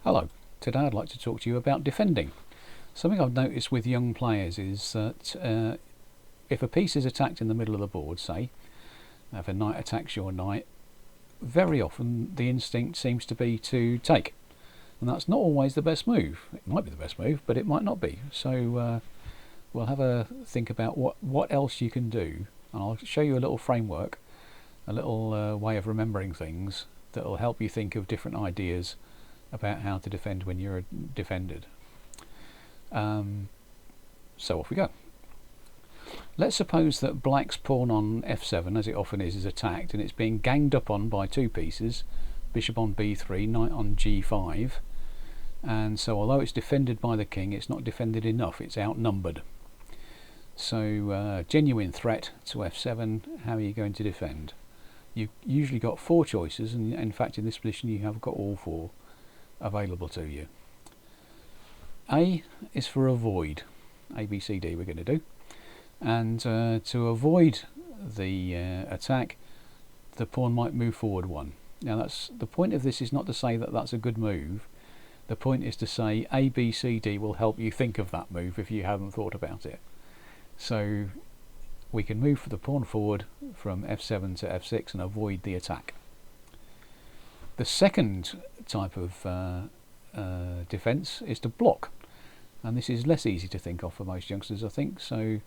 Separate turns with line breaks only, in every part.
Hello, today I'd like to talk to you about defending. Something I've noticed with young players is that if a piece is attacked in the middle of the board, say, if a knight attacks your knight, very often the instinct seems to be to take. And that's not always the best move. It might be the best move, but it might not be. So we'll have a think about what else you can do. And I'll show you a little framework, a little way of remembering things that will help you think of different ideas about how to defend when you're defended. So off we go. Let's suppose that black's pawn on f7, as it often is attacked, and it's being ganged up on by two pieces, bishop on b3, knight on g5, and so although it's defended by the king, it's not defended enough, it's outnumbered. So genuine threat to f7, how are you going to defend? You've usually got four choices, and in fact in this position you have got all four available to you. A is for avoid, ABCD we're going to do, and to avoid the attack, the pawn might move forward one. Now that's the point of this, is not to say that that's a good move. The point is to say ABCD will help you think of that move if you haven't thought about it. So we can move the pawn forward from f7 to f6 and avoid the attack. The second type of defence is to block, and this is less easy to think of for most youngsters, I think. So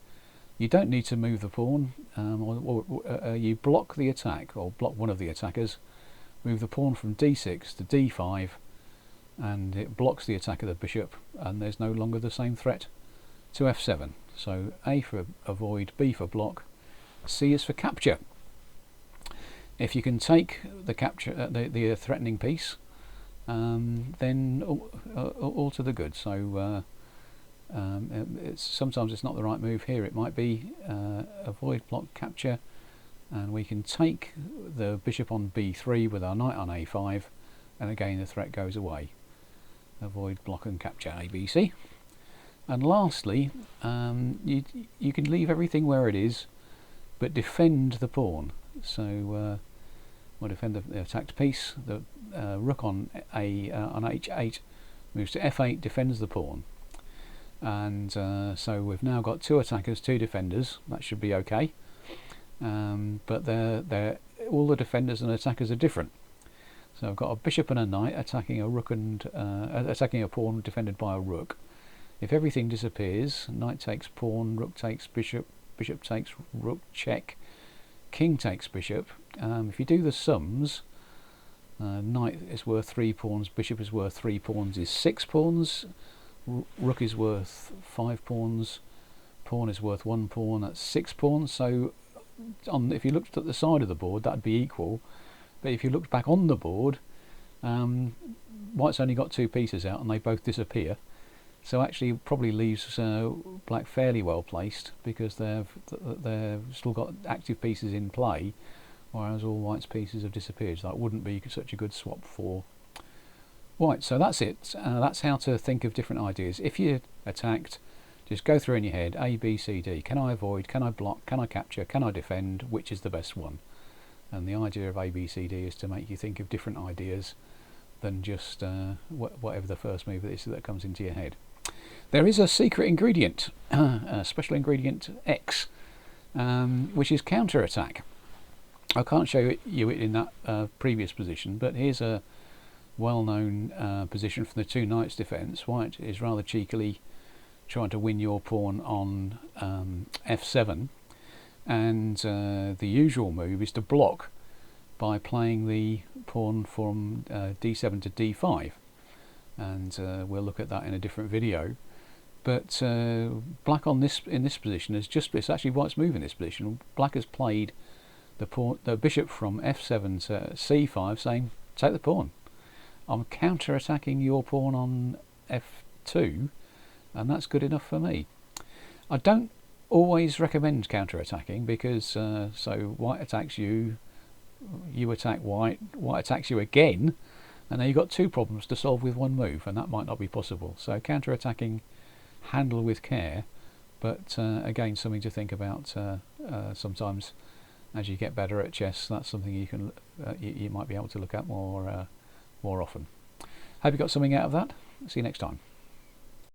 you don't need to move the pawn, you block the attack, or block one of the attackers, move the pawn from d6 to d5, and it blocks the attack of the bishop, and there's no longer the same threat to f7. So A for avoid, B for block, C is for capture. If you can take the capture, the threatening piece, then all to the good. So sometimes it's not the right move here. It might be avoid, block, capture, and we can take the bishop on b3 with our knight on a5, and again the threat goes away. Avoid, block and capture, ABC. And lastly, you can leave everything where it is, but defend the pawn. So we'll defend the attacked piece. The rook on h8 moves to f8, defends the pawn, and so we've now got two attackers, two defenders. That should be okay, but all the defenders and attackers are different. So I've got a bishop and a knight attacking a rook and attacking a pawn defended by a rook. If everything disappears, knight takes pawn, rook takes bishop, bishop takes rook, check, king takes bishop. If you do the sums, knight is worth 3 pawns, bishop is worth 3 pawns, is 6 pawns, rook is worth 5 pawns, pawn is worth 1 pawn, that's 6 pawns. So if you looked at the side of the board, that'd be equal, but if you looked back on the board, white's only got 2 pieces out and they both disappear. So actually it probably leaves black fairly well placed, because they've still got active pieces in play, whereas all white's pieces have disappeared. So that wouldn't be such a good swap for white. So that's it. That's how to think of different ideas. If you're attacked, just go through in your head A, B, C, D. Can I avoid? Can I block? Can I capture? Can I defend? Which is the best one? And the idea of A, B, C, D is to make you think of different ideas than just whatever the first move is that comes into your head. There is a secret ingredient, special ingredient X, which is counter-attack. I can't show you it in that previous position, but here's a well-known position from the two knights defence. White is rather cheekily trying to win your pawn on f7, and the usual move is to block by playing the pawn from d7 to d5, and we'll look at that in a different video. But black in this position it's actually white's move in this position. Black has played the bishop from f7 to c5, saying take the pawn. I'm counter-attacking your pawn on f2, and that's good enough for me. I don't always recommend counter-attacking, because so white attacks you, you attack white, white attacks you again, and now you've got 2 problems to solve with 1 move, and that might not be possible. So counter-attacking, handle with care, but again, something to think about. Sometimes as you get better at chess, that's something you can you might be able to look at more often. Hope you got something out of that. See you next time.